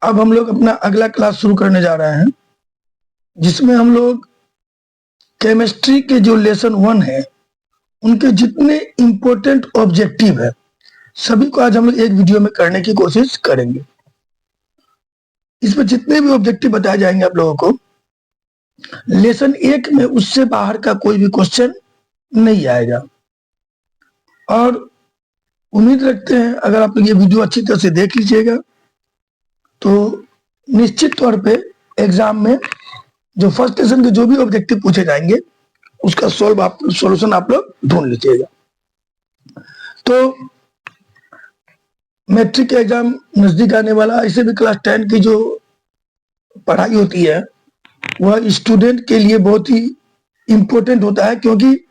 अब हम लोग अपना अगला क्लास शुरू करने जा रहे हैं, जिसमें हम लोग केमिस्ट्री के जो लेसन 1 है उनके जितने इंपॉर्टेंट ऑब्जेक्टिव है सभी को आज हम लोग एक वीडियो में करने की कोशिश करेंगे। इसमें जितने भी ऑब्जेक्टिव बताए जाएंगे आप लोगों को, लेसन 1 में उससे बाहर का कोई भी क्वेश्चन नहीं आएगा। और उम्मीद रखते हैं अगर आप लोग ये वीडियो अच्छी तरह से देख लीजिएगा तो निश्चित तौर पे एग्जाम में जो फर्स्ट लेसन के जो भी ऑब्जेक्टिव पूछे जाएंगे उसका सॉल्यूशन आप लोग ढूंढ लीजिएगा। तो मैट्रिक एग्जाम नजदीक आने वाला, ऐसे भी क्लास 10 की जो पढ़ाई होती है वह स्टूडेंट के लिए बहुत ही इंपॉर्टेंट होता है, क्योंकि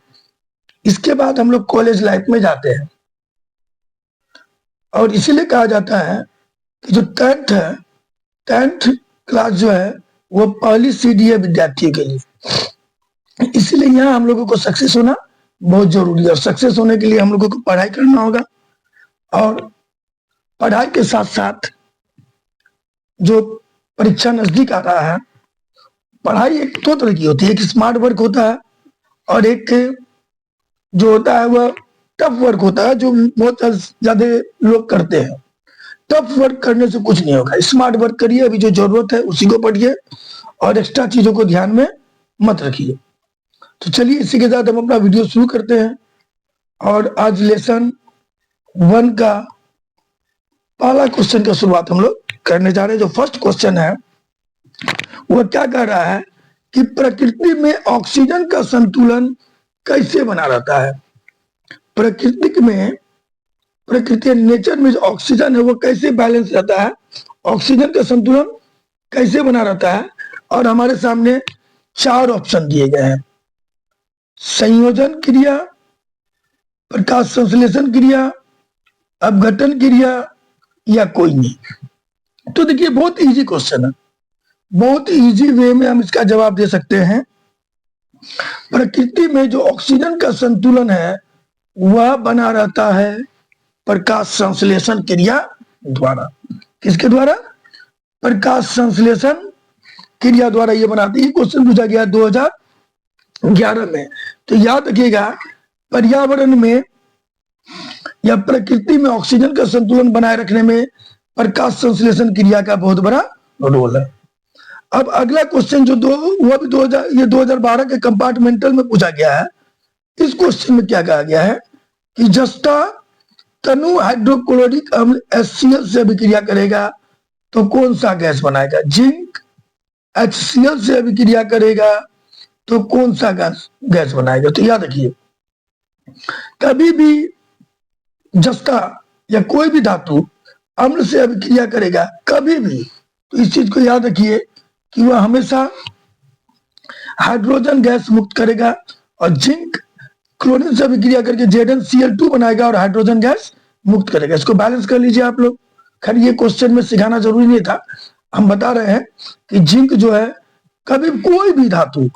इसके बाद हम लोग कॉलेज लाइफ में जाते हैं। और इसीलिए कहा जाता है कि जो 10th है, 10th क्लास जो है वो पहली सीढ़ी है विद्यार्थियों के लिए। इसलिए यहाँ हम लोगों को सक्सेस होना बहुत जरूरी है। और सक्सेस होने के लिए हम लोगों को पढ़ाई करना होगा। और पढ़ाई के साथ साथ जो परीक्षा नजदीक आ रहा है, पढ़ाई एक दो तरह की होती है, एक स्मार्ट वर्क होता है और एक जो होता है वह टफ वर्क होता है, जो बहुत ज्यादा लोग करते हैं। टफ वर्क करने से कुछ नहीं होगा, स्मार्ट वर्क करिए, अभी जो जरूरत है उसी को पढ़िए और एक्स्ट्रा चीजों को ध्यान में मत रखिए। तो चलिए इसी के साथ हम अपना वीडियो शुरू करते हैं। और आज लेसन 1 का पहला क्वेश्चन का शुरुआत हम लोग करने जा रहे हैं। जो फर्स्ट क्वेश्चन है वह क्या कह रहा है कि प्रकृति में ऑक्सीजन का संतुलन कैसे बना रहता है। प्रकृति नेचर में जो ऑक्सीजन है वो कैसे बैलेंस रहता है, ऑक्सीजन का संतुलन कैसे बना रहता है। और हमारे सामने 4 ऑप्शन दिए गए हैं: संयोजन क्रिया, प्रकाश संश्लेषण क्रिया, अपघटन क्रिया या कोई नहीं। तो देखिए बहुत इजी क्वेश्चन है, बहुत इजी वे में हम इसका जवाब दे सकते हैं। प्रकृति में जो ऑक्सीजन का संतुलन है वह बना रहता है प्रकाश संश्लेषण क्रिया द्वारा। किसके द्वारा? प्रकाश संश्लेषण क्रिया द्वारा ये बनाती है। क्वेश्चन पूछा गया 2011 में। तो याद रखिएगा, पर्यावरण में या प्रकृति में ऑक्सीजन का संतुलन बनाए रखने में प्रकाश संश्लेषण क्रिया का बहुत बड़ा रोल है। अब अगला क्वेश्चन जो वह भी 2012 के कंपार्टमेंटल में पूछा गया है। इस क्वेश्चन में क्या कहा गया है कि जस्ता तनु हाइड्रोक्लोरिक अम्ल HCl से अभिक्रिया करेगा तो कौन सा गैस बनाएगा। जिंक HCl से अभिक्रिया करेगा तो कौन सा गैस बनाएगा। तो याद रखिए, कभी भी जस्ता या कोई भी धातु अम्ल से अभिक्रिया करेगा कभी भी, तो इस चीज को याद रखिए कि वह हमेशा हाइड्रोजन गैस मुक्त करेगा। और जिंक क्लोरीन से अभिक्रिया करके ZnCl2 बनाएगा और हाइड्रोजन गैस मुक्त करेगा। इसको बैलेंस कर लीजिए आप लोग। खैर ये क्वेश्चन में सिखाना जरूरी नहीं था, हम बता रहे हैं कि जिंक जो है, कभी कोई भी धातु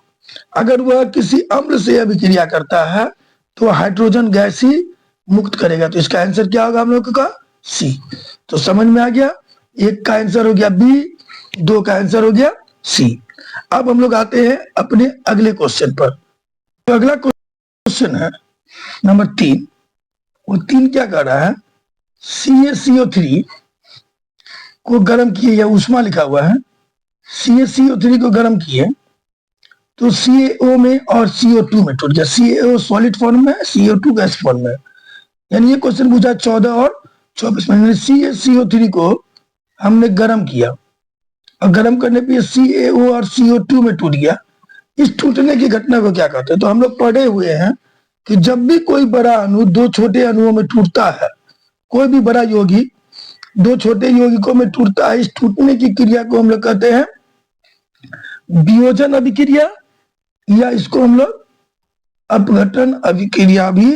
अगर वह किसी अम्ल से अभिक्रिया करता है तो हाइड्रोजन गैस ही मुक्त करेगा। तो इसका आंसर क्या होगा हम लोगों का? सी। तो समझ में आ गया, 1 का आंसर हो गया बी, 2 का आंसर हो गया सी। अब हम लोग आते हैं अपने अगले क्वेश्चन पर। तो अगला क्वेश्चन है नंबर 3। वो 3 क्या कर रहा है? CaCO3 को गर्म किए, या उष्मा लिखा हुआ है, CaCO3 को गर्म किए तो CaO में और CO2 में टूट गया। CaO सॉलिड फॉर्म में, CO2 गैस फॉर्म में। यानी ये क्वेश्चन पूछा 14 और 24 में। CaCO3 को हमने गर्म किया और गर्म करने पे CaO और CO2 में टूट गया। इस टूटने की घटना को क्या कहते हैं? तो हम लोग पढ़े हुए हैं कि जब भी कोई बड़ा अणु 2 छोटे अणुओं में टूटता है, कोई भी बड़ा यौगिक 2 छोटे यौगिकों में टूटता है, इस टूटने की क्रिया को हम लोग कहते हैं वियोजन अभिक्रिया, या इसको हम लोग अपघटन अभिक्रिया भी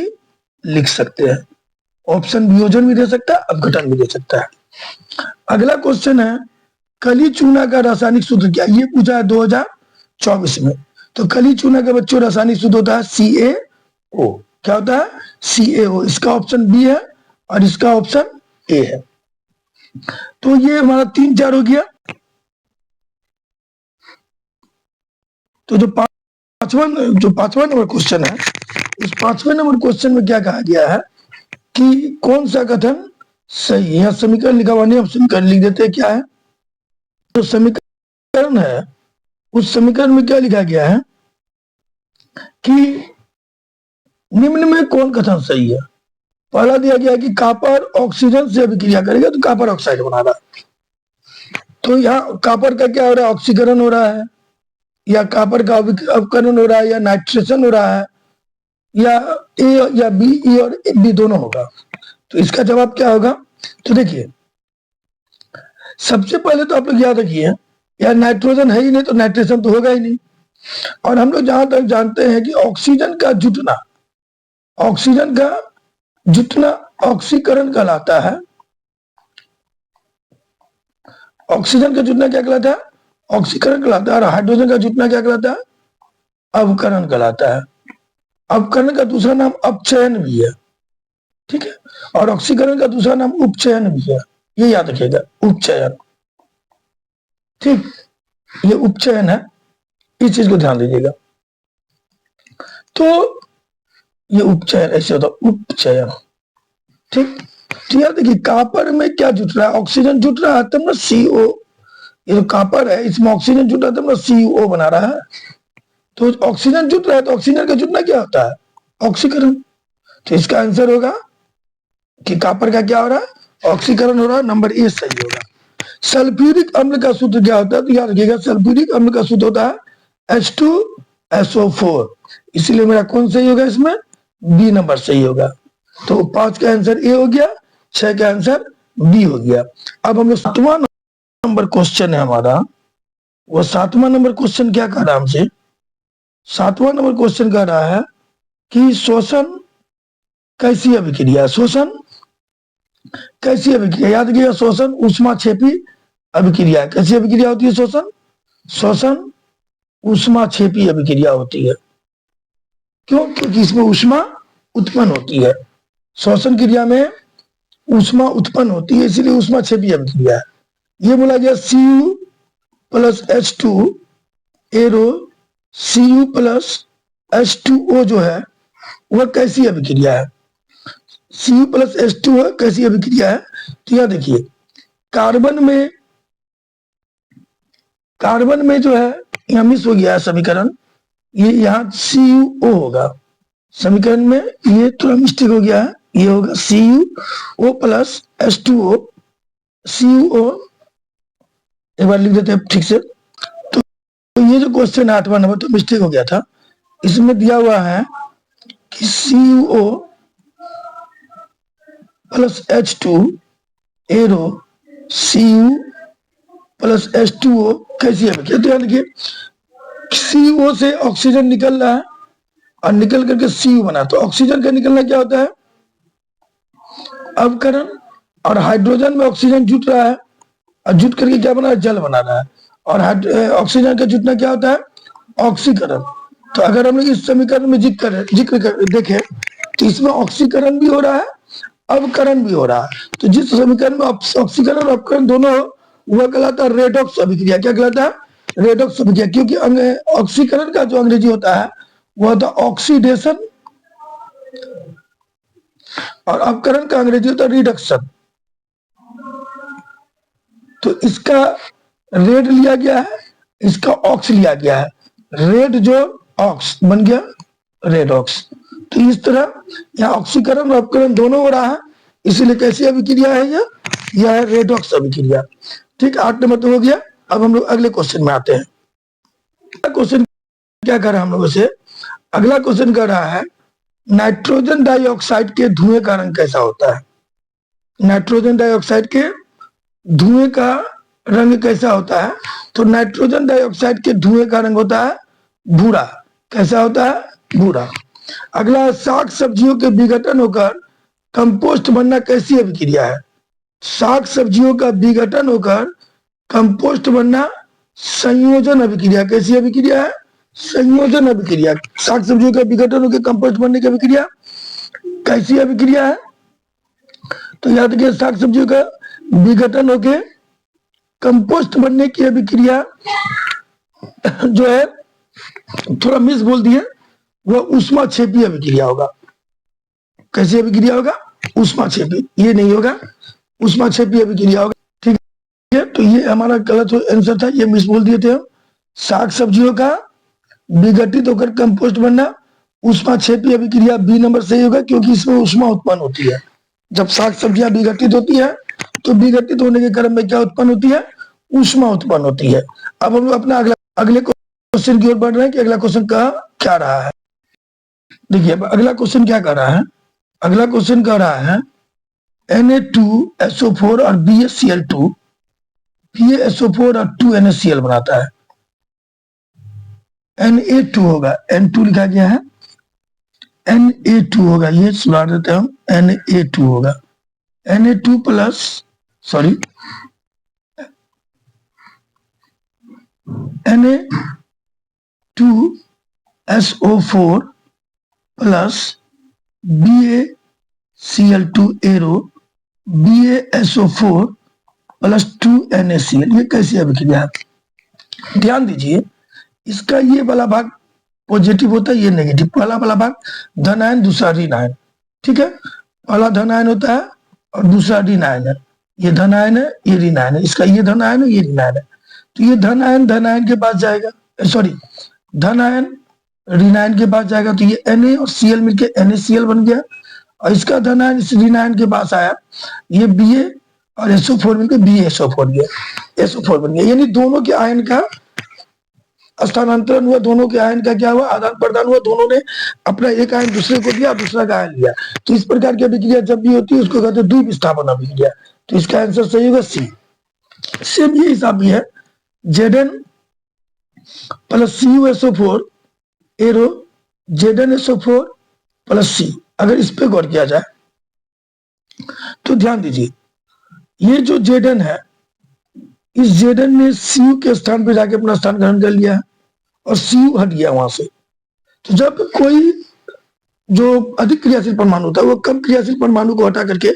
लिख सकते हैं। ऑप्शन वियोजन भी दे सकता है, अपघटन भी दे सकता है। अगला क्वेश्चन है कली चूना का रासायनिक सूत्र क्या? ये पूछा है 2024 में। तो कली चूना का बच्चों रासायनिक सूत्र होता है CaO। क्या होता है? CaO। इसका ऑप्शन बी है और इसका ऑप्शन ए है। तो ये हमारा 3-4 हो गया। तो जो पांचवा नंबर क्वेश्चन है, इस पांचवें नंबर क्वेश्चन में क्या कहा गया है कि कौन सा कथन सही है। समीकरण लिखा हुआ नहीं, हम समीकरण लिख देते हैं। क्या है जो समीकरण है, उस समीकरण में क्या लिखा गया है कि निम्न में कौन कथन सही है। पहला दिया गया कि कॉपर ऑक्सीजन से अभिक्रिया करेगा तो कॉपर ऑक्साइड बना रहा है। तो यहाँ कॉपर का क्या हो रहा है, ऑक्सीकरण हो रहा है, या कॉपर का अवकरण हो रहा है, या नाइट्रेशन हो रहा है, या ए या बी, ई और बी दोनों होगा। तो इसका जवाब क्या होगा। तो देखिए, सबसे पहले तो आप लोग याद रखिए, यार नाइट्रोजन है ही नहीं तो नाइट्रेशन तो होगा ही नहीं। और हम लोग जहां तक जानते हैं कि ऑक्सीजन का जुटना ऑक्सीकरण कहलाता है। ऑक्सीजन का जुटना क्या कहलाता है, ऑक्सीकरण कहलाता है। और हाइड्रोजन का जुटना क्या कहलाता है, अवकरण कहलाता है। अवकरण का दूसरा नाम अपचयन भी है, ठीक है। और ऑक्सीकरण का दूसरा नाम उपचयन भी है, ये याद रखिएगा, उपचयन, ठीक, ये उपचयन है, इस चीज को ध्यान दीजिएगा। तो ये उपचयन ऐसे होता है, उपचयन, ठीक। तो यार देखिए, कॉपर में क्या जुट रहा है, ऑक्सीजन जुट रहा है, तब ना CO, ये जो कॉपर है इसमें ऑक्सीजन जुट रहा है तब ना CO बना रहा है। तो ऑक्सीजन जुट रहा है तो ऑक्सीजन का जुटना क्या होता है, ऑक्सीकरण। तो इसका आंसर होगा कि कॉपर का क्या हो रहा है, ऑक्सीकरण हो रहा है, नंबर ए सही होगा। सल्फ्यूरिक अम्ल का सूत्र क्या होता है, तो याद रखिएगा, सल्फ्यूरिक अम्ल का सूत्र होता है H2SO4। इसलिए मेरा कौन सही होगा, इसमें बी नंबर सही होगा। तो 5 का आंसर ए हो गया, 6 का आंसर बी हो गया। अब हम लोग 7वां नंबर क्वेश्चन है हमारा, वो 7वां नंबर क्वेश्चन क्या कह रहा है हमसे, 7वां नंबर क्वेश्चन कह रहा है कि शोषण कैसी अभिक्रिया, शोषण कैसी अभिक्रिया। याद रखिएगा, शोषण ऊष्माक्षेपी अभिक्रिया। कैसी अभिक्रिया होती है शोषण, शोषण ऊष्माक्षेपी अभिक्रिया होती है। क्यों, क्योंकि इसमें ऊष्मा उत्पन्न होती है। शोषण क्रिया में ऊष्मा उत्पन्न होती है, इसीलिए ऊष्माक्षेपी अभिक्रिया है। ये बोला गया Cu plus H2 arrow Cu plus H2O जो है वह कैसी अभिक्रिया है। Cu प्लस H2O कैसी अभिक्रिया है, तो यह देखिए, कार्बन में जो है यहाँ मिस हो गया है समीकरण, ये यहाँ CuO होगा समीकरण में, ये थोड़ा मिस्टेक हो गया है, ये होगा CuO प्लस H2O, CuO एक बार लिख देते हैं ठीक से। तो ये जो क्वेश्चन 8वां नंबर तो मिस्टेक हो गया था, इसमें दिया हुआ है कि CuO plus H2 arrow Cu plus H2O कैसी है। तो याद रखिए, CO से ऑक्सीजन निकल रहा है और निकल करके Cu बना, तो ऑक्सीजन का निकलना क्या होता है, अवकरण। और हाइड्रोजन में ऑक्सीजन जुट रहा है और जुट करके क्या बना रहा है, जल बना रहा है। और ऑक्सीजन का जुटना क्या होता है, ऑक्सीकरण। तो अगर हम लोग इस समीकरण में जिक्र देखें तो इसमें ऑक्सीकरण भी हो रहा है, अवकरण भी हो रहा है। तो जिस समीकरण में ऑक्सीकरण और अवकरण दोनों हो वह कहलाता है रेडॉक्स अभिक्रिया। क्या कहलाता है, रेडॉक्स अभिक्रिया। क्योंकि ऑक्सीकरण का जो अंग्रेजी होता है वह होता है ऑक्सीडेशन, और अवकरण का अंग्रेजी होता है रिडक्शन। तो इसका रेड लिया गया है, इसका ऑक्स लिया गया है, रेड जो ऑक्स बन गया रेड ऑक्स। तो इस तरह यहाँ ऑक्सीकरण और अपकरण दोनों हो रहा है, इसीलिए कैसी अभिक्रिया है यह है रेडॉक्स अभिक्रिया। ठीक, 8 नंबर तो हो गया। अब हम लोग अगले क्वेश्चन में आते हैं। क्वेश्चन क्या कर रहा है हम लोगों से, अगला क्वेश्चन कर रहा है नाइट्रोजन डाइऑक्साइड के धुएं का रंग कैसा होता है। नाइट्रोजन डाइऑक्साइड के धुएं का रंग कैसा होता है, तो नाइट्रोजन डाइऑक्साइड के धुएं का रंग होता है भूरा। कैसा होता है, भूरा। अगला, साग सब्जियों के विघटन होकर कंपोस्ट बनना कैसी अभिक्रिया है। साग सब्जियों का विघटन होकर कंपोस्ट बनना संयोजन अभिक्रिया। कैसी अभिक्रिया है, संयोजन अभिक्रिया। साग सब्जियों का विघटन होकर कंपोस्ट बनने की अभिक्रिया कैसी अभिक्रिया है, तो याद रखिए, साग सब्जियों का विघटन होकर कंपोस्ट बनने की अभिक्रिया जो है थोड़ा मिस बोल दिए, वह उष्मा क्षेपी अभिक्रिया होगा। कैसी अभिक्रिया होगा? उष्मा क्षेपी, ये नहीं होगा, उष्मा क्षेपी अभिक्रिया होगा। ठीक है, तो ये हमारा गलत आंसर था, ये मिस बोल दिए थे हम। साग सब्जियों का विघटित होकर कंपोस्ट बनना, उष्मा क्षेपी अभिक्रिया बी नंबर सही होगा, क्योंकि इसमें उष्मा उत्पन्न होती है। जब साग सब्जियां विघटित होती है तो विघटित होने के क्रम में क्या उत्पन्न होती है? उष्मा उत्पन्न होती है। अब हम लोग अपना अगले क्वेश्चन की ओर बढ़ रहे हैं कि अगला क्वेश्चन क्या रहा है। देखिए अगला क्वेश्चन क्या कर रहा है, अगला क्वेश्चन कह रहा है Na2SO4 और BaCl2, BaSO4 और 2NaCl बनाता है। Na2 होगा, N2 लिखा गया है, Na2 होगा, ये सुधार देते हैं हम, Na2 होगा, Na2 plus sorry Na2SO4 plus BaCl2 arrow BaSO4 plus 2NaCl, ये कैसी अभिक्रिया है? ध्यान दीजिए, इसका ये वाला भाग पॉजिटिव होता है, ये नेगेटिव। पहला वाला भाग धन आयन, दूसरा ऋण आयन। ठीक है, पहला धन आयन होता है और दूसरा ऋण आयन है। ये धन आयन है, ये ऋण आयन है, इसका ये धन आयन है, ये ऋण आयन है। तो ये धन आयन के पास जाएगा, सॉरी धन आयन ऋण आयन के पास जाएगा, तो ये Na और Cl मिलके NaCl बन गया। और इसका धन आयन इस ऋण आयन के पास आया, ये Ba और SO4 मिलकर BaSO4 गया, SO4 बन गया। यानी दोनों के आयन का स्थानांतरण हुआ, दोनों के आयन का क्या हुआ? आदान प्रदान हुआ। दोनों ने अपना एक आयन दूसरे को दिया, दूसरा का आयन लिया। तो इस प्रकार की अभिक्रिया जब भी होती है उसको कहते हैं द्विविस्थापन अभिक्रिया। तो इसका आंसर सही होगा सी। सेम ये हिसाब भी है, Zn plus CuSO4 arrow ZnSO4 plus C। अगर इस पे गौर किया जाए तो ध्यान दीजिए, ये जो Zn है, इस Zn ने Cu के स्थान पे जाके अपना स्थान ग्रहण कर लिया है और Cu हट गया वहां से। तो जब कोई जो अधिक क्रियाशील परमाणु होता है वो कम क्रियाशील परमाणु को हटा करके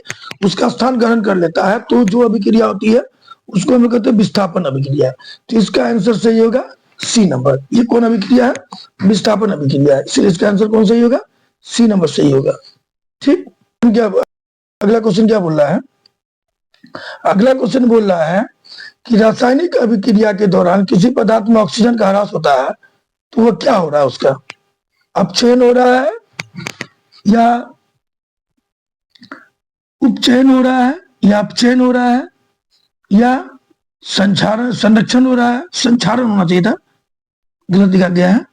उसका स्थान ग्रहण कर लेता है, तो जो अभिक्रिया होती है उसको हम कहते हैं विस्थापन अभिक्रिया। तो इसका आंसर सही होगा सी नंबर। ये कौन अभिक्रिया है? विस्थापन अभिक्रिया है, इसलिए इसका आंसर कौन सही होगा? सी नंबर सही होगा। ठीक, क्या अगला क्वेश्चन क्या बोल रहा है? अगला क्वेश्चन बोल रहा है कि रासायनिक अभिक्रिया के दौरान किसी पदार्थ में ऑक्सीजन का ह्रास होता है, तो वो क्या हो रहा है? उसका अपचयन हो रहा है या उपचयन हो रहा है या अपचयन हो रहा है या संरक्षण हो रहा है? संक्षारण होना चाहिए था, गलत लिखा गया है,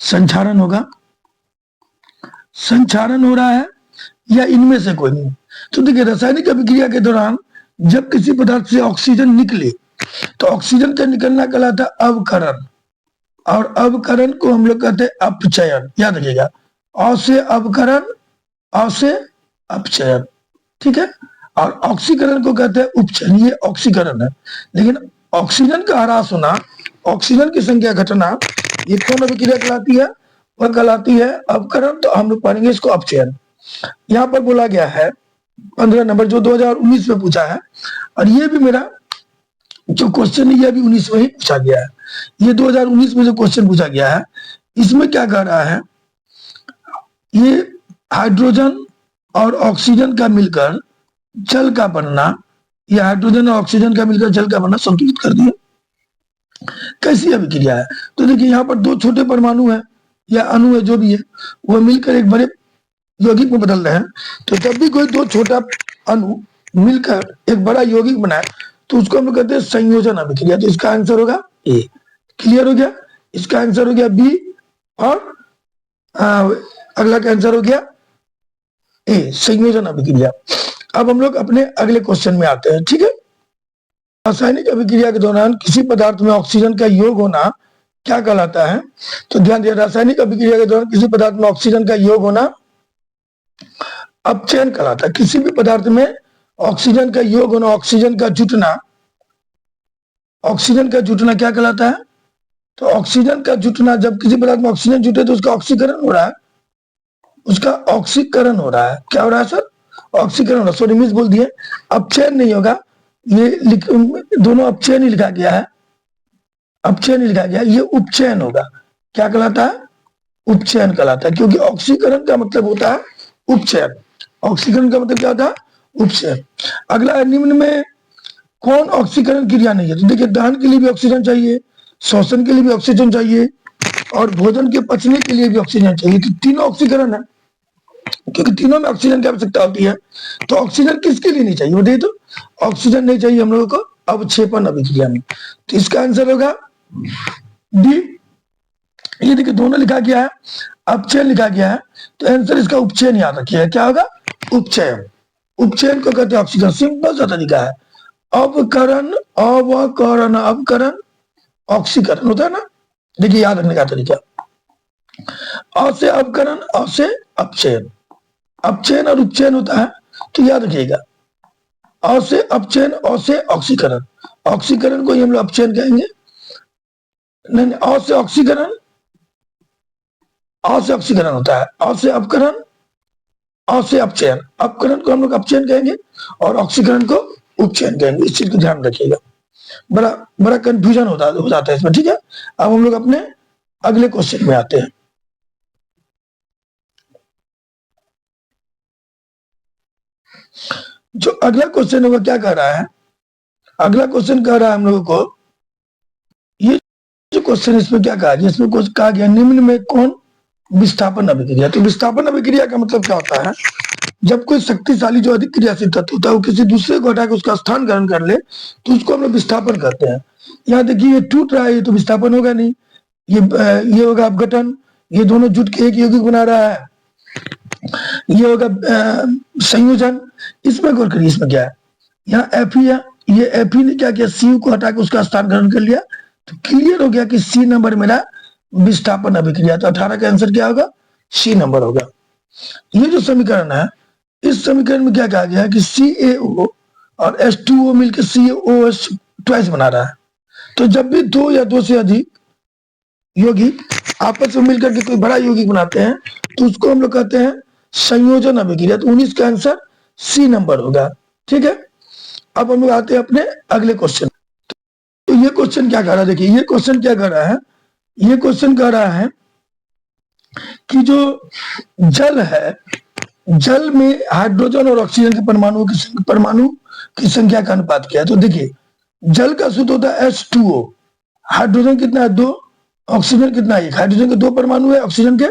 संक्षारण होगा। संक्षारण हो रहा है या इनमें से कोई नहीं। तो देखिए, रासायनिक अभिक्रिया के दौरान जब किसी पदार्थ से ऑक्सीजन निकले तो ऑक्सीजन का निकलना कहलाता है अवकरण, और अवकरण को हम लोग कहते हैं अपचयन। याद रखिएगा, अ से अवकरण, अ से अपचयन। ठीक है, और ऑक्सीकरण को कहते हैं उपचयन, ये ऑक्सीकरण है। लेकिन ऑक्सीजन का ह्रास होना, ऑक्सीजन की संख्या घटना, ये कौन अभिक्रिया कहलाती है? वह कहलाती है अवकरण। तो हम लोग पढ़ेंगे इसको अपचयन। यहाँ पर बोला गया है 15 नंबर, जो 2019 में पूछा है, और ये भी मेरा जो क्वेश्चन है ये भी 19 में ही पूछा गया है। ये 2019 में जो क्वेश्चन पूछा गया है, इसमें क्या कह रहा है? ये हाइड्रोजन और ऑक्सीजन का मिलकर जल का बनना, ये हाइड्रोजन और ऑक्सीजन का मिलकर जल का बनना संतुलित कर दिया। कैसी अभिक्रिया है? तो देखिए, यहाँ पर दो छोटे परमाणु है या अणु है, जो भी है, वो मिलकर एक बड़े यौगिक में बदल रहे हैं। तो जब भी कोई दो छोटा अणु मिलकर एक बड़ा यौगिक बनाए तो उसको हम कहते हैं संयोजन अभिक्रिया। तो इसका आंसर होगा ए। क्लियर हो गया? इसका आंसर हो गया बी, और अगला का आंसर हो गया ए, संयोजन अभिक्रिया। अब हम लोग अपने अगले क्वेश्चन में आते हैं। ठीक है, रासायनिक अभिक्रिया के दौरान किसी पदार्थ में ऑक्सीजन का योग होना क्या कहलाता है? तो ध्यान दिया, रासायनिक अभिक्रिया के दौरान किसी पदार्थ में ऑक्सीजन का योग होना अपचयन कहलाता है। किसी भी पदार्थ में ऑक्सीजन का योग होना, ऑक्सीजन का जुटना, ऑक्सीजन का जुटना क्या कहलाता है? तो ऑक्सीजन का जुटना, जब किसी पदार्थ में ऑक्सीजन जुटे तो उसका ऑक्सीकरण हो रहा है, उसका ऑक्सीकरण हो रहा है। क्या हो रहा है सर? ऑक्सीकरण हो रहा है। सॉरी, मिस बोल दिए, अपचयन नहीं होगा, ये दोनों अपचयन ही लिखा गया है, अपचयन ही लिखा गया, ये उपचयन होगा। क्या कहलाता है? उपचयन कहलाता है, क्योंकि ऑक्सीकरण का मतलब होता है उपचयन। ऑक्सीकरण का मतलब क्या होता है? उपचयन। अगला है, निम्न में कौन ऑक्सीकरण क्रिया नहीं है? तो देखिए, दहन के लिए भी ऑक्सीजन चाहिए, श्वसन के लिए भी ऑक्सीजन चाहिए, और भोजन के पचने के लिए भी ऑक्सीजन चाहिए। तो तीनों ऑक्सीकरण है, क्योंकि तीनों में ऑक्सीजन की आवश्यकता होती है। तो ऑक्सीजन किसके लिए नहीं चाहिए बताइए? तो ऑक्सीजन नहीं चाहिए हम लोगों को अवक्षेपण अभिक्रिया में। तो इसका आंसर होगा डी। ये देखिए, दोनों लिखा गया है, अपचयन लिखा गया है, तो आंसर इसका उपचयन याद रखिएगा। क्या होगा? उपचयन। उपचयन को कहते हैं ऑक्सीजन। सिंपल सा तरीका है। अवकरण, अवकरण, अवकरण, ऑक्सीकरण होता है ना। देखिए, याद रखने का तरीका, अ से अवकरण, अ से अपचयन। अपचयन और उपचयन होता है, तो याद रखिएगा, अ से अपचयन, अ से ऑक्सीकरण। ऑक्सीकरण को ही हम लोग अपचयन कहेंगे। नहीं, अ से ऑक्सीकरण, अ से ऑक्सीकरण होता है, अ से अपकरण, अ से अपचयन। अपकरण को हम लोग अपचयन कहेंगे और ऑक्सीकरण को उपचयन कहेंगे। इस चीज को ध्यान रखिएगा, बड़ा बड़ा कंफ्यूजन हो जाता है इसमें। ठीक है, अब हम लोग अपने अगले क्वेश्चन में आते हैं। जो अगला क्वेश्चन है वो क्या कह रहा है? अगला क्वेश्चन कह रहा है हम लोगों को, ये जो क्वेश्चन इसमें क्या कहा गया? इसमें कुछ कहा गया, निम्न में कौन विस्थापन अभिक्रिया। तो विस्थापन अभिक्रिया का मतलब क्या होता है? जब कोई शक्तिशाली जो अधिक क्रियाशील तत्व होता है वो किसी दूसरे को हटा के उसका स्थान ग्रहण कर ले, तो उसको हम लोग विस्थापन कहते हैं। यहाँ देखिए, ये टूट रहा है, ये तो विस्थापन होगा नहीं। ये होगा अपघटन। ये दोनों जुट के एक यौगिक बना रहा है, ये होगा संयोजन। इसमें गौर करिए, इसमें क्या है? यहाँ एफ ही है, ये एफ ही ने क्या किया? सी को हटा के उसका स्थान ग्रहण कर लिया। तो क्लियर हो गया कि सी नंबर मेरा विस्थापन अभिक्रिया। तो 18 का आंसर क्या होगा? सी नंबर होगा। ये जो समीकरण है, इस समीकरण में क्या कहा गया है कि CaO और H2O मिलकर CaOH ट्वाइस बना रहा है। तो जब भी दो या दो से अधिक यौगिक आपस में मिलकर के कोई बड़ा यौगिक बनाते हैं, तो उसको हम लोग कहते हैं संयोजन अभिक्रिया। तो 19 का आंसर सी नंबर होगा। ठीक है, अब हम लोग आते हैं अपने अगले क्वेश्चन। तो ये क्वेश्चन क्या कह रहा है? देखिए, ये क्वेश्चन क्या कह रहा है? ये क्वेश्चन कह रहा है कि जो जल है, जल में हाइड्रोजन और ऑक्सीजन के परमाणु की संख्या का अनुपात क्या है? तो देखिए, जल का सूत्र होता है H2O। हाइड्रोजन कितना है? 2। ऑक्सीजन कितना है? 1। हाइड्रोजन के 2 परमाणु है, ऑक्सीजन के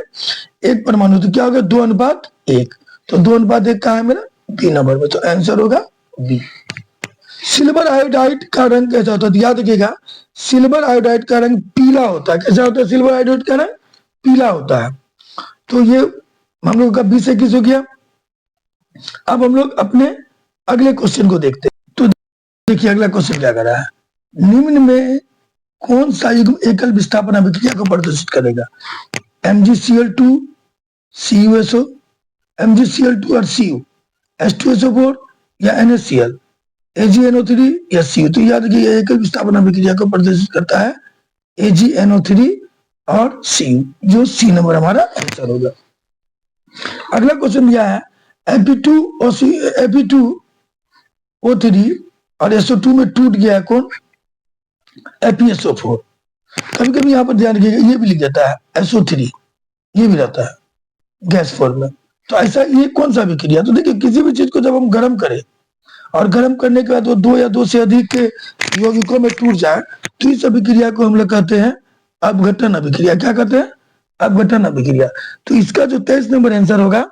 1 परमाणु। तो क्या होगा? 2:1। तो 2:1 कहा है मेरा? बी नंबर में। तो आंसर होगा बी। सिल्वर आयोडाइड का रंग कैसा होता है? याद रखिएगा, सिल्वर आयोडाइड का रंग पीला होता है। कैसा होता है सिल्वर आयोडाइड का रंग? पीला होता है। तो ये हम लोग का 20-21 हो गया। अब हम लोग अपने अगले क्वेश्चन को देखते हैं। तो देखिए, अगला क्वेश्चन क्या कर रहा है? निम्न में कौन सा युग्म एकल विस्थापन अभिक्रिया को प्रदर्शित करेगा? MgCl2, CuSO, MgCl2 और Cu, H2SO4 या NaCl, AgNO3 या Cu। तो याद रखिए, एकल विस्थापन अभिक्रिया को प्रदर्शित करता है AgNO3 और Cu, जो सी नंबर हमारा आंसर होगा। अगला क्वेश्चन दिया है, Fe2O3 और SO2 में टूट गया है कौन? FeSO4। कभी कभी यहाँ पर ध्यान रखिएगा, ये भी लिख देता है SO3, ये भी रहता है गैस फॉर्म में। तो ऐसा ये कौन सा अभिक्रिया? तो देखिए, किसी भी चीज को जब हम गर्म करें और गर्म करने के बाद वो 2 या 2 से अधिक यौगिकों में टूट जाए, तो इस अभिक्रिया को हम लोग कहते हैं अपघटन अभिक्रिया। क्या कहते हैं? अपघटन अभिक्रिया। तो इसका जो 23 नंबर आंसर होगा,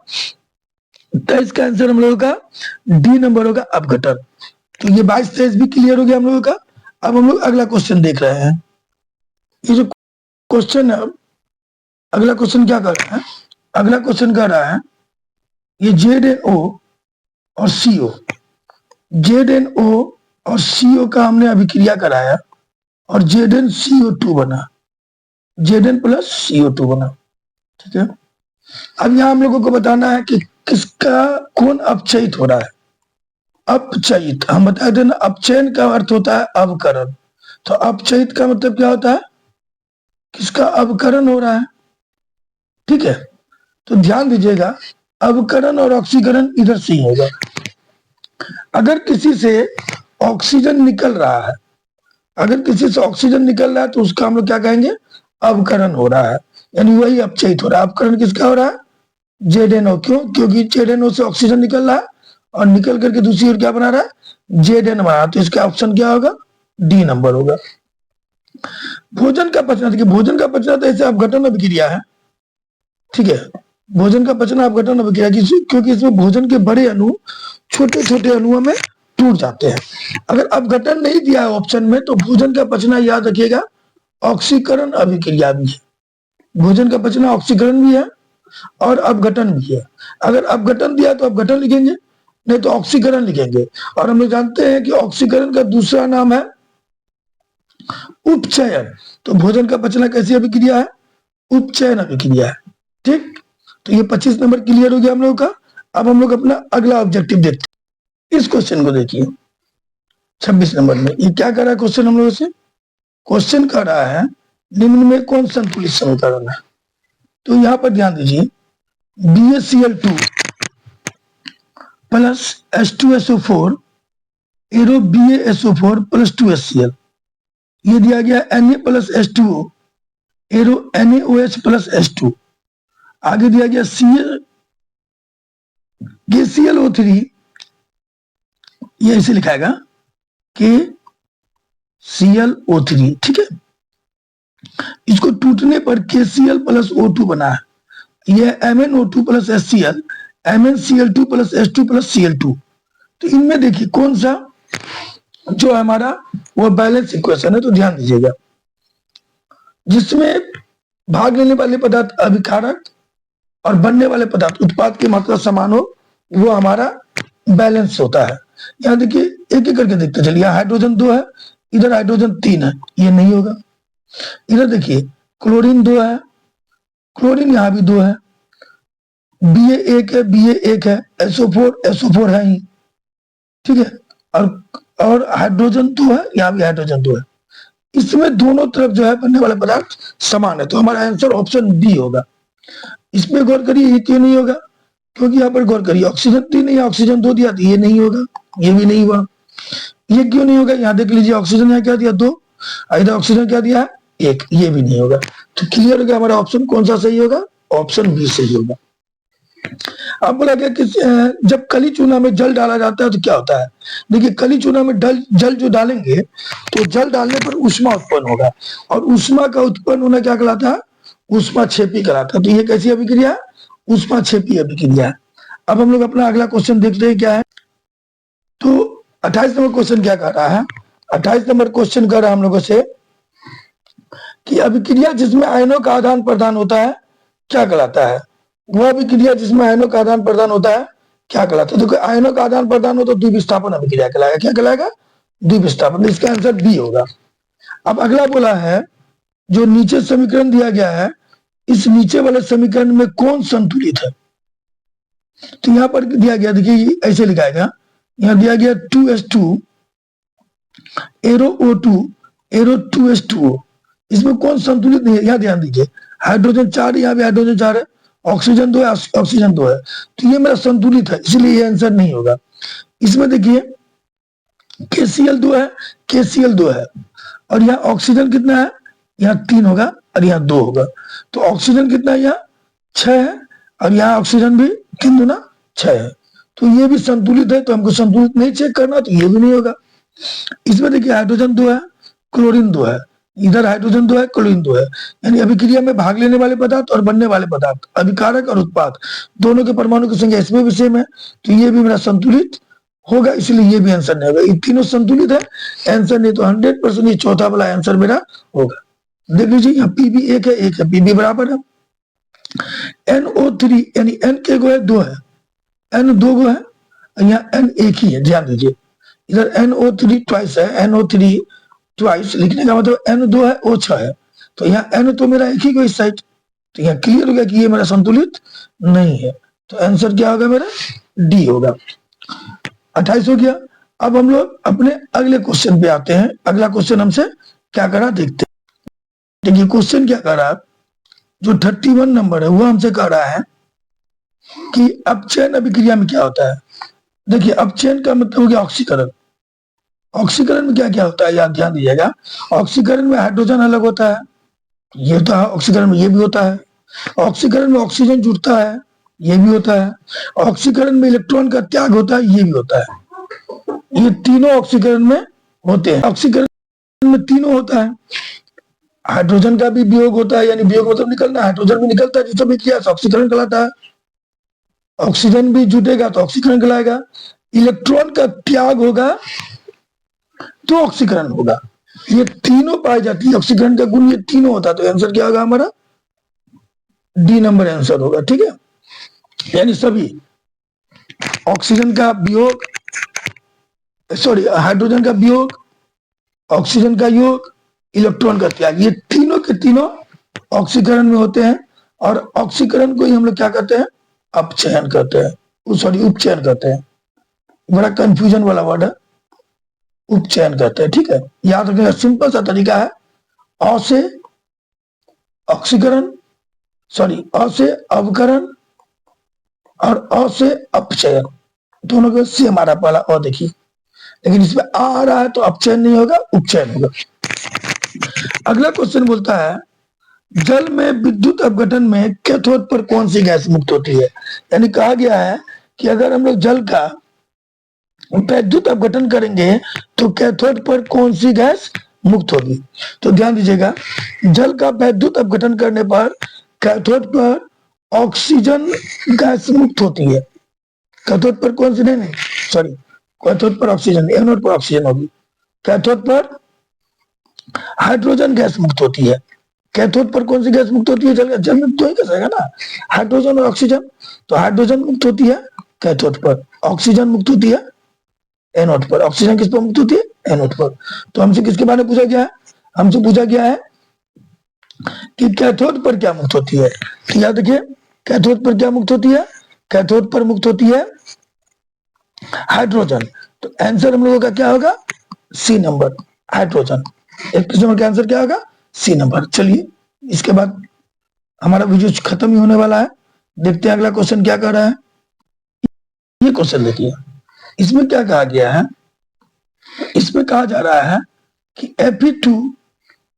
23 का आंसर हम लोगों का डी नंबर होगा, अपघटन। तो ये 22-23 भी क्लियर हो गया हम लोगों का। अब हम लोग अगला क्वेश्चन देख रहे हैं। ये जो क्वेश्चन है, अगला क्वेश्चन क्या कर रहा है? अगला क्वेश्चन कर रहा है, ये ZnO और CO, ZnO और CO का हमने अभिक्रिया कराया और ZnCO2 बना, Zn प्लस CO2 बना। ठीक है, अब यहां हम लोगों को बताना है कि किसका कौन अपचयित हो रहा है। अपचयित हम बताए थे ना, अपचयन का अर्थ होता है अवकरण। तो अपचयित का मतलब क्या होता है? किसका अवकरण हो रहा है। ठीक है, तो ध्यान दीजिएगा, अवकरण और ऑक्सीकरण इधर से ही होगा। अगर किसी से ऑक्सीजन निकल रहा है, अगर किसी से ऑक्सीजन निकल रहा है, तो उसका हम लोग क्या कहेंगे? अवकरण हो रहा है, यानी वही अपचयित हो रहा है। अवकरण किसका हो रहा है? ZNO। क्यों? क्योंकि ZNO से ऑक्सीजन निकल रहा है और निकल करके दूसरी ओर क्या बना रहा है? ZN बना रहा है। तो इसका ऑप्शन क्या होगा? डी नंबर होगा। भोजन का पचना, देखिए भोजन का पचना तो ऐसे अपघटन अभिक्रिया है, ठीक है। भोजन का पचना अपघटन अभिक्रिया क्योंकि इसमें भोजन के बड़े अणु छोटे छोटे अणुओं में टूट जाते हैं। अगर अपघटन नहीं दिया है ऑप्शन में तो भोजन का पचना याद रखिएगा ऑक्सीकरण अभिक्रिया भी है। भोजन का पचना ऑक्सीकरण भी है और अपघटन भी है। अगर अपघटन दिया तो अपघटन लिखेंगे, नहीं तो ऑक्सीकरण लिखेंगे। और हम लोग जानते हैं कि ऑक्सीकरण का दूसरा नाम है उपचयन। तो भोजन का पचना कैसी अभिक्रिया है? उपचयन अभिक्रिया है, ठीक। तो ये 25 नंबर क्लियर हो गया हम लोग का। अब हम लोग अपना अगला ऑब्जेक्टिव देखते हैं। इस क्वेश्चन को देखिए 26 नंबर में ये क्या कर रहा है क्वेश्चन हम लोगों से? क्वेश्चन कर रहा है निम्न में कौन संतुलित समीकरण है? तो यहां पर ध्यान दीजिए, BaCl2 plus H2SO4 arrow BaSO4 plus 2HCl, ये दिया गया Na plus H2O arrow NaOH plus H2। आगे दिया गया KClO3, ये ऐसे लिखाएगा KClO3, ठीक है। इसको टूटने पर KCl प्लस O2 बना है, यह MnO2 plus HCl MnCl2 plus H2 plus Cl2। तो इनमें देखिए कौन सा जो हमारा वो बैलेंस इक्वेशन है, तो ध्यान दीजिएगा जिसमें भाग लेने वाले पदार्थ अभिकारक और बनने वाले पदार्थ उत्पाद की मात्रा समान हो वो हमारा बैलेंस होता है। यहाँ देखिए एक एक करके देखते चलिए, हाइड्रोजन 2 है, इधर हाइड्रोजन 3 है, ये नहीं होगा। इधर देखिए क्लोरीन 2 है, क्लोरीन यहाँ भी 2 है, Ba1 है, Ba1 है, SO4 है ही, ठीक है। और हाइड्रोजन 2 है, यहाँ भी हाइड्रोजन 2 है। इसमें दोनों तरफ जो है बनने वाले पदार्थ समान है, तो हमारा आंसर ऑप्शन बी होगा। इसमें गौर करिए ये क्यों नहीं होगा? क्योंकि यहाँ पर गौर करिए ऑक्सीजन 3 नहीं, ऑक्सीजन 2 दिया, ये नहीं होगा, ये भी नहीं हुआ। ये क्यों नहीं होगा? यहाँ देख लीजिए ऑक्सीजन यहाँ क्या दिया 2, इधर ऑक्सीजन क्या दिया है 1, ये भी नहीं होगा। तो क्लियर हो गया हमारा ऑप्शन कौन सा सही होगा? ऑप्शन बी सही होगा। अब बोला गया कि जब कली चूना में जल डाला जाता है तो क्या होता है? देखिए कली चूना में जल जो डालेंगे तो जल डालने पर ऊष्मा उत्पन्न होगा, और ऊष्मा का उत्पन्न होना क्या कहलाता है? ऊष्मा क्षेपी कहलाता है। तो ये कैसी अभिक्रिया? ऊष्मा क्षेपी अभिक्रिया है। अब हम लोग अपना अगला क्वेश्चन देखते हैं क्या है। तो 28 नंबर क्वेश्चन क्या कर रहा है? 28 नंबर क्वेश्चन कर रहा है हम लोगों से कि अभिक्रिया जिसमें आयनों का आदान प्रदान होता है क्या कहलाता है? वह अभिक्रिया जिसमें आयनों का आदान प्रदान होता है क्या कहलाता है? तो आयनों का आदान प्रदान हो तो द्विविस्थापन अभिक्रिया कहलाएगा। क्या कहलाएगा? द्विविस्थापन। इसका आंसर बी होगा। अब अगला बोला है जो नीचे समीकरण दिया गया है, इस नीचे वाले समीकरण में कौन संतुलित है? तो यहां पर दिया गया, देखिए ऐसे लिखाएगा, यहां दिया गया 2s2 arrow O2 arrow 2s2O, इसमें कौन संतुलित नहीं है? यहां ध्यान दीजिए हाइड्रोजन 4, यहाँ भी हाइड्रोजन 4 है, ऑक्सीजन 2 है, ऑक्सीजन 2 है, तो ये मेरा संतुलित है, इसलिए ये आंसर नहीं होगा। इसमें देखिए KCl2 है, KCl2 है, और यहाँ ऑक्सीजन कितना है? यहाँ 3 होगा और यहाँ 2 होगा। तो ऑक्सीजन कितना है? यहाँ 6 है, और यहाँ ऑक्सीजन भी 3 दूना 6 है, तो ये भी संतुलित है। तो हमको संतुलित नहीं चेक करना, तो ये भी नहीं होगा। इसमें देखिए हाइड्रोजन 2 है, क्लोरीन 2 है, इधर हाइड्रोजन 2 है, क्लोरीन 2 है, यानी अभिक्रिया में भाग लेने वाले पदार्थ और बनने वाले पदार्थ अभिकारक और उत्पाद दोनों के परमाणु की संख्या इसमें भी सेम है, तो ये भी मेरा संतुलित होगा, इसलिए ये भी आंसर नहीं होगा। ये तीनों संतुलित है, आंसर नहीं, तो 100% ये चौथा वाला आंसर मेरा होगा। देख लीजिए यहाँ पी भी 1 है, 1 है, पी भी बराबर है। NO3 यानी N के गो है 2 है, N 2 गो है, यहाँ N 1 ही है। ध्यान दीजिए इधर NO3 ट्वाइस है, NO3 ट्वाइस लिखने का मतलब N2 है, O6 है, तो यहाँ N तो मेरा एक ही को इस साइड, तो यहाँ क्लियर हो गया कि ये मेरा संतुलित नहीं है। तो आंसर क्या होगा मेरा? डी होगा। 28 हो गया। अब हम लोग अपने अगले क्वेश्चन पे आते हैं। अगला क्वेश्चन हमसे क्या करा देखते हैं। देखिए क्वेश्चन क्या कर रहा है, जो 31 नंबर है वो हमसे कह रहा है कि अपचयन अभिक्रिया में क्या होता है। देखिए अपचयन का मतलब हो गया ऑक्सीकरण। ऑक्सीकरण में क्या क्या होता है याद ध्यान दीजिएगा। ऑक्सीकरण में हाइड्रोजन अलग होता है, ये होता है ऑक्सीकरण में, ये भी होता है। ऑक्सीकरण में ऑक्सीजन जुड़ता है, ये भी होता है। ऑक्सीकरण में इलेक्ट्रॉन का त्याग होता है, ये भी होता है। ये तीनों ऑक्सीकरण में होते हैं। ऑक्सीकरण में तीनों होता है। हाइड्रोजन का भी वियोग होता है, यानी वियोग मतलब निकलना, हाइड्रोजन भी निकलता है, जिसको भी किया ऑक्सीकरण कहलाता है। ऑक्सीजन भी जुटेगा तो ऑक्सीकरण कहलाएगा। इलेक्ट्रॉन का त्याग होगा तो ऑक्सीकरण होगा। ये तीनों पाई जाती है, ऑक्सीकरण का गुण ये तीनों होता है। तो आंसर क्या होगा हमारा? डी नंबर आंसर होगा। ठीक है, यानी सभी ऑक्सीजन का वियोग, सॉरी हाइड्रोजन का वियोग, ऑक्सीजन का योग, इलेक्ट्रॉन का त्याग, ये तीनों के तीनों ऑक्सीकरण में होते हैं। और ऑक्सीकरण को ही हम लोग क्या कहते हैं? अपचयन कहते हैं, सॉरी उपचयन कहते हैं। बड़ा कंफ्यूजन वाला वर्ड है, उपचयन कहते हैं। ठीक है, याद रखने का सिंपल सा तरीका है, अ से ऑक्सीकरण, सॉरी अ से अवकरण और अ से अपचयन, दोनों के से हमारा पहला अ देखिए, लेकिन इसमें आ रहा है तो अपचयन नहीं होगा, उपचयन होगा। अगला क्वेश्चन बोलता है जल में विद्युत अपघटन में कैथोड पर कौन सी गैस मुक्त होती है? यानी कहा गया है कि अगर हम लोग जल का विद्युत अपघटन करेंगे तो कैथोड पर कौन सी गैस मुक्त होगी? तो ध्यान दीजिएगा, जल का विद्युत अपघटन करने पर कैथोड पर ऑक्सीजन गैस मुक्त होती है। कैथोड पर कौन सी, नहीं सॉरी, कैथोड पर ऑक्सीजन, एनोड पर ऑक्सीजन होगी। कैथोड पर हाइड्रोजन गैस मुक्त होती है। कैथोड पर कौन सी गैस मुक्त होती है? जल में तो ही कैसा ना, हाइड्रोजन और ऑक्सीजन। तो हाइड्रोजन मुक्त होती है कैथोड पर, ऑक्सीजन मुक्त होती है एनोड पर। ऑक्सीजन किस पर मुक्त होती है? एनोड पर। तो हमसे किसके बारे में पूछा गया है? हमसे पूछा गया है कि कैथोड पर क्या मुक्त होती है। तो याद रखिए, कैथोड पर क्या मुक्त होती है? कैथोड पर मुक्त होती है हाइड्रोजन। तो आंसर हम लोगों का क्या होगा? C number, hydrogen. 21 नंबर का आंसर क्या होगा? C number. चलिए, इसके बाद हमारा वीडियो खत्म ही होने वाला है। देखते हैं अगला क्वेश्चन क्या कर रहा है। ये क्वेश्चन देखिए, इसमें क्या कहा गया है? इसमें कहा जा रहा है कि Fe2,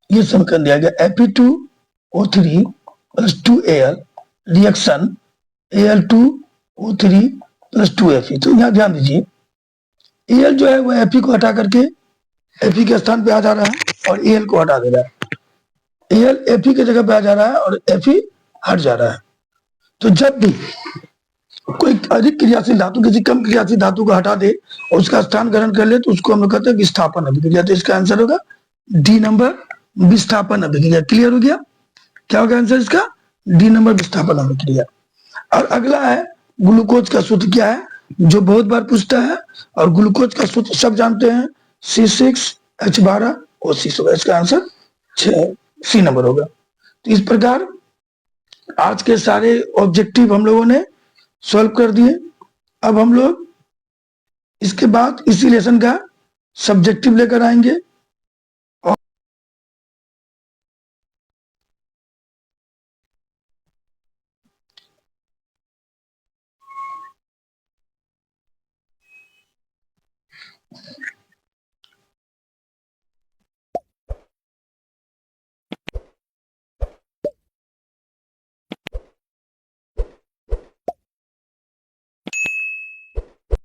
ये समीकरण दिया गया, Fe2O3 plus 2Al reaction Al2O3 plus 2Fe। तो यहां ध्यान दीजिए, Al जो है वह Fe को हटा करके Fe के स्थान पे आ जा रहा है और Al को हटा दे रहा है। Al Fe की जगह पे आ जा रहा है और Fe हट जा रहा है। तो जब भी कोई अधिक क्रियाशील धातु किसी कम क्रियाशील धातु को हटा दे और उसका स्थान ग्रहण कर ले तो उसको हम लोग कहते हैं विस्थापन अभिक्रिया। तो इसका आंसर होगा डी नंबर, विस्थापन अभिक्रिया। क्लियर हो गया? क्या होगा आंसर इसका? डी नंबर, विस्थापन अभिक्रिया। और अगला है ग्लूकोज का सूत्र क्या है, जो बहुत बार पूछता है। और ग्लूकोज का सूत्र सब जानते हैं, C6H12O6 होगा। इसका आंसर सी नंबर होगा। तो इस प्रकार आज के सारे ऑब्जेक्टिव हम लोगों ने सॉल्व कर दिए। अब हम लोग इसके बाद इसी लेसन का सब्जेक्टिव लेकर आएंगे।